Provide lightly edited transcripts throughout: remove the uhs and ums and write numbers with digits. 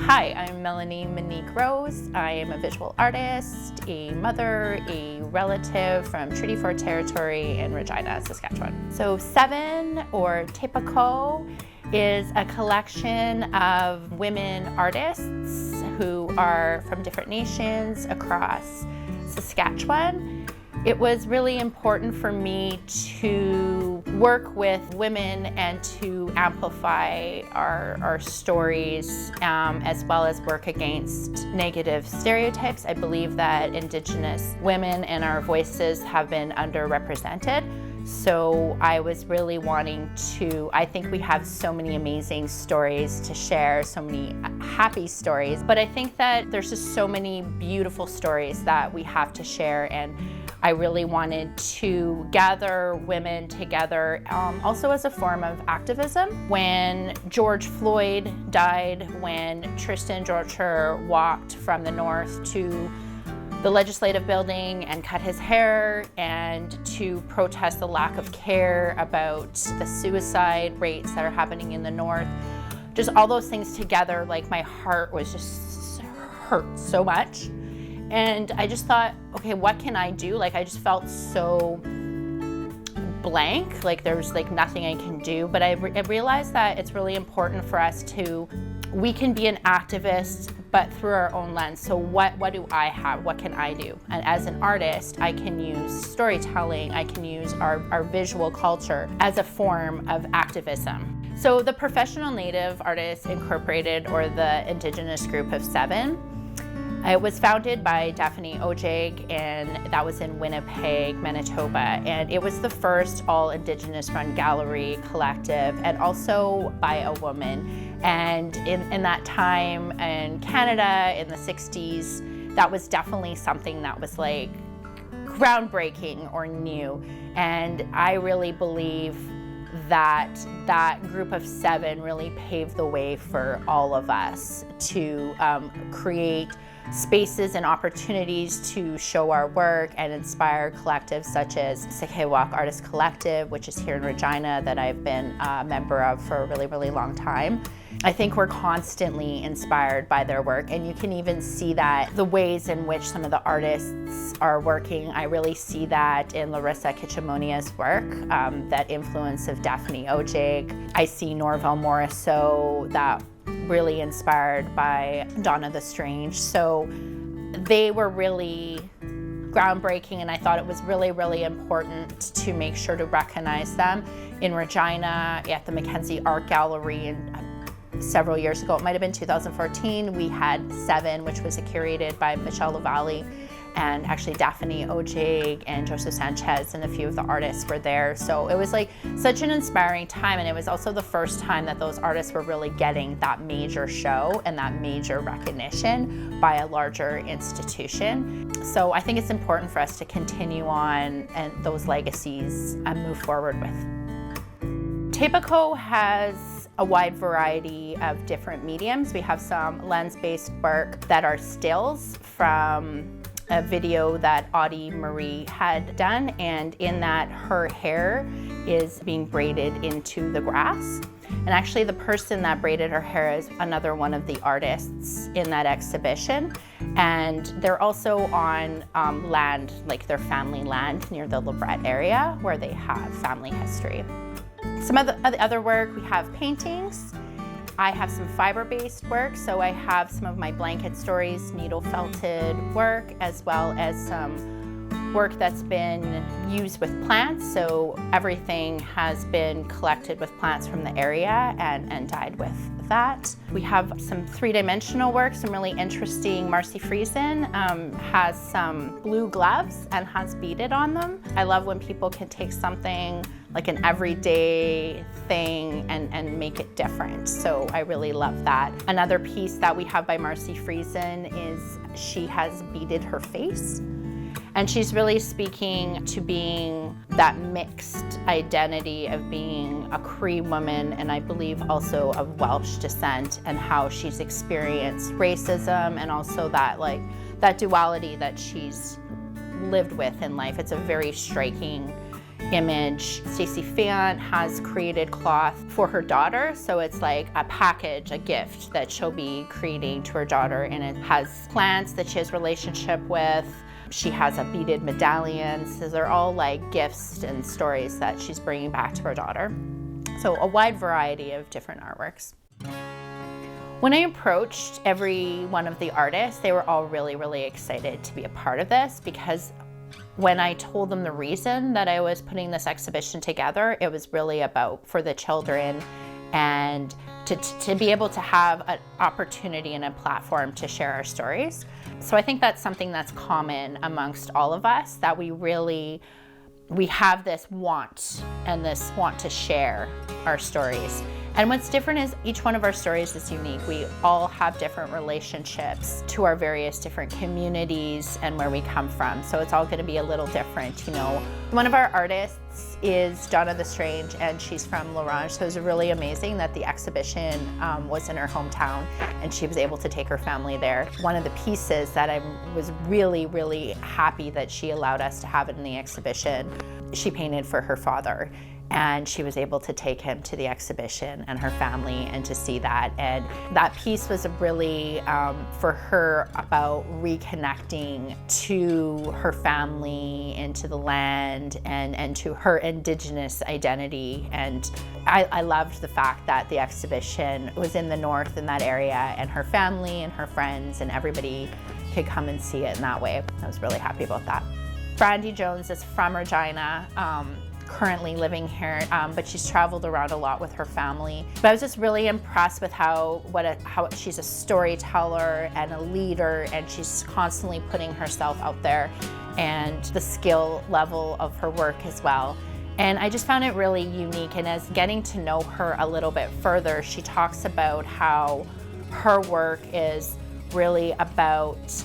Hi, I'm Melanie Monique Rose. I am a visual artist, a mother, a relative from Treaty 4 territory in Regina, Saskatchewan. So Seven, or Tepakohp, is a collection of women artists who are from different nations across Saskatchewan. It was really important for me to work with women and to amplify our stories, as well as work against negative stereotypes. I believe that Indigenous women and our voices have been underrepresented. So I was really wanting to, I think we have so many amazing stories to share, so many happy stories, but I think that there's just so many beautiful stories that we have to share, and I really wanted to gather women together, also as a form of activism. When George Floyd died, when Tristan Georger walked from the north to the legislative building and cut his hair, and to protest the lack of care about the suicide rates that are happening in the north. Just all those things together, like my heart was just hurt so much. And I just thought, okay, what can I do? Like, I just felt so blank, like there's like nothing I can do. But I realized that it's really important for us we can be an activist, but through our own lens. So what do I have? What can I do? And as an artist, I can use storytelling, I can use our visual culture as a form of activism. So the Professional Native Artists Incorporated, or the Indigenous group of Seven, it was founded by Daphne Ojig, and that was in Winnipeg, Manitoba. And it was the first all Indigenous run gallery collective, and also by a woman. And in that time in Canada in the 60s, that was definitely something that was like groundbreaking or new. And I really believe that that group of seven really paved the way for all of us to create spaces and opportunities to show our work and inspire collectives such as Saskatchewan Artist Collective, which is here in Regina, that I've been a member of for a really, really long time. I think we're constantly inspired by their work, and you can even see that the ways in which some of the artists are working. I really see that in Larissa Kitchemonia's work, that influence of Daphne Ojig. I see Norval Morisseau, that really inspired by Donna the Strange. So they were really groundbreaking, and I thought it was really, really important to make sure to recognize them. In Regina, at the Mackenzie Art Gallery, several years ago, it might have been 2014, we had Seven, which was curated by Michelle Lavallee, and actually Daphne Ojig and Joseph Sanchez and a few of the artists were there. So it was like such an inspiring time, and it was also the first time that those artists were really getting that major show and that major recognition by a larger institution. So I think it's important for us to continue on and those legacies and move forward with. Tepakohp has a wide variety of different mediums. We have some lens-based work that are stills from a video that Audie Marie had done, and in that her hair is being braided into the grass. And actually the person that braided her hair is another one of the artists in that exhibition. And they're also on land, like their family land near the Lebret area, where they have family history. Some of the other work, we have paintings. I have some fiber-based work, so I have some of my blanket stories, needle felted work, as well as some work that's been used with plants. So everything has been collected with plants from the area and dyed with that. We have some three-dimensional work, some really interesting. Marcy Friesen has some blue gloves and has beaded on them. I love when people can take something like an everyday thing and make it different. So I really love that. Another piece that we have by Marcy Friesen is she has beaded her face. And she's really speaking to being that mixed identity of being a Cree woman, and I believe also of Welsh descent, and how she's experienced racism and also that duality that she's lived with in life. It's a very striking image. Stacey Fant has created cloth for her daughter, so it's like a package, a gift that she'll be creating to her daughter, and it has plants that she has relationship with. She has a beaded medallion, so they're all like gifts and stories that she's bringing back to her daughter. So a wide variety of different artworks. When I approached every one of the artists, they were all really, really excited to be a part of this, because when I told them the reason that I was putting this exhibition together, it was really about for the children and to be able to have an opportunity and a platform to share our stories. So I think that's something that's common amongst all of us, that we have this want to share our stories. And what's different is each one of our stories is unique. We all have different relationships to our various different communities and where we come from. So it's all going to be a little different, you know. One of our artists is Donna the Strange, and she's from L'Orange. So it was really amazing that the exhibition was in her hometown and she was able to take her family there. One of the pieces that I was really, really happy that she allowed us to have it in the exhibition, she painted for her father. And she was able to take him to the exhibition and her family and to see that. And that piece was really for her about reconnecting to her family and to the land and to her Indigenous identity. And I loved the fact that the exhibition was in the north in that area, and her family and her friends and everybody could come and see it in that way. I was really happy about that. Brandy Jones is from Regina. Currently living here, but she's traveled around a lot with her family. But I was just really impressed with how she's a storyteller and a leader, and she's constantly putting herself out there, and the skill level of her work as well. And I just found it really unique. And as getting to know her a little bit further, she talks about how her work is really about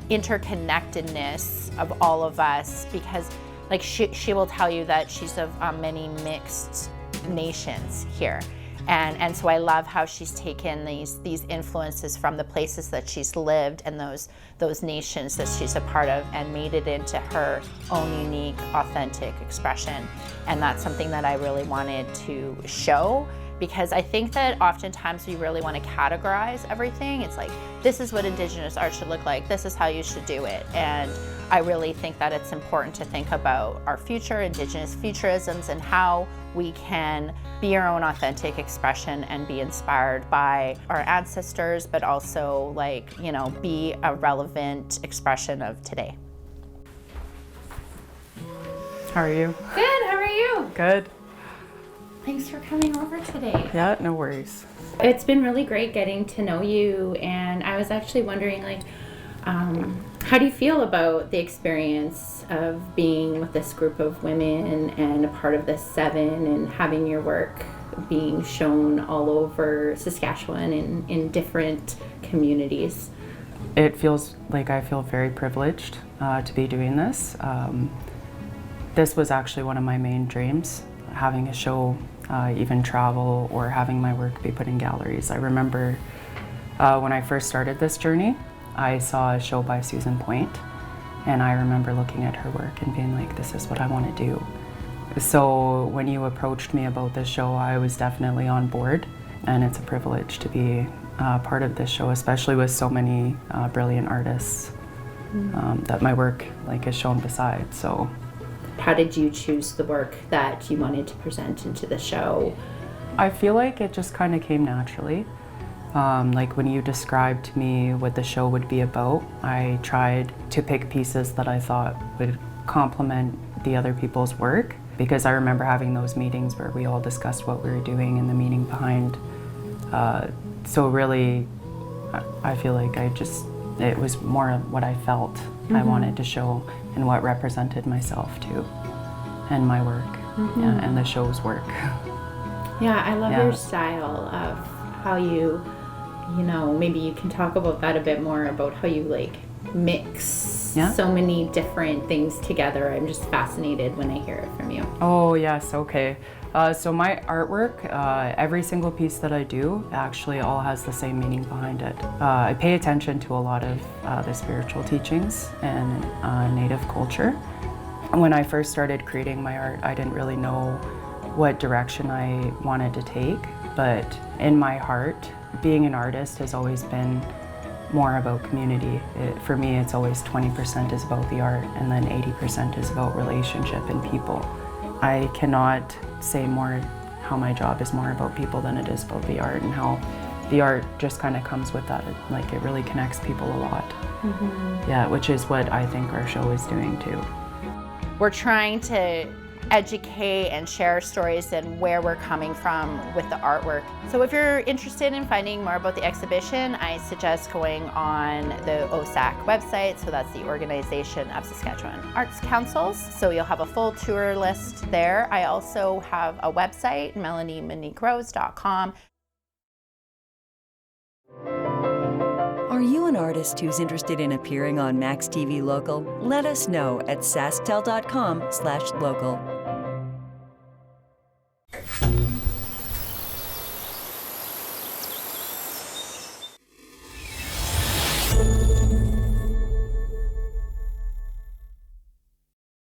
interconnectedness of all of us, because like she will tell you that she's of many mixed nations here. And so I love how she's taken these influences from the places that she's lived and those nations that she's a part of, and made it into her own unique, authentic expression. And that's something that I really wanted to show, because I think that oftentimes we really want to categorize everything. It's like, this is what Indigenous art should look like, this is how you should do it. And I really think that it's important to think about our future, Indigenous futurisms, and how we can be our own authentic expression and be inspired by our ancestors, but also, like, you know, be a relevant expression of today. How are you? Good, how are you? Good. Thanks for coming over today. Yeah, no worries. It's been really great getting to know you, and I was actually wondering, like, how do you feel about the experience of being with this group of women and a part of this 7 and having your work being shown all over Saskatchewan in different communities? It feels like I feel very privileged to be doing this. This was actually one of my main dreams, having a show, even travel, or having my work be put in galleries. I remember when I first started this journey, I saw a show by Susan Point, and I remember looking at her work and being like, this is what I want to do. So when you approached me about this show, I was definitely on board, and it's a privilege to be part of this show, especially with so many brilliant artists that my work is shown beside. So, how did you choose the work that you wanted to present into the show? I feel like it just kind of came naturally. Like when you described to me what the show would be about, I tried to pick pieces that I thought would complement the other people's work, because I remember having those meetings where we all discussed what we were doing and the meaning behind. So really, I feel like it was more of what I felt I wanted to show and what represented myself too, and my work, yeah, and the show's work. Yeah, I love your style of how you know, maybe you can talk about that a bit more, about how you mix so many different things together. I'm just fascinated when I hear it from you. Oh yes, okay. So my artwork, every single piece that I do actually all has the same meaning behind it. I pay attention to a lot of the spiritual teachings and Native culture, When I first started creating my art, I didn't really know what direction I wanted to take, but in my heart, being an artist has always been more about community. For me, it's always 20% is about the art, and then 80% is about relationship and people. I cannot say more how my job is more about people than it is about the art, and how the art just kind of comes with that. Like, it really connects people a lot. Yeah, which is what I think our show is doing too. We're trying to educate and share stories and where we're coming from with the artwork. So if you're interested in finding more about the exhibition, I suggest going on the OSAC website. So that's the Organization of Saskatchewan Arts Councils. So you'll have a full tour list there. I also have a website, melaniemoniquerose.com. Are you an artist who's interested in appearing on maxTV Local? Let us know at SaskTel.com/local.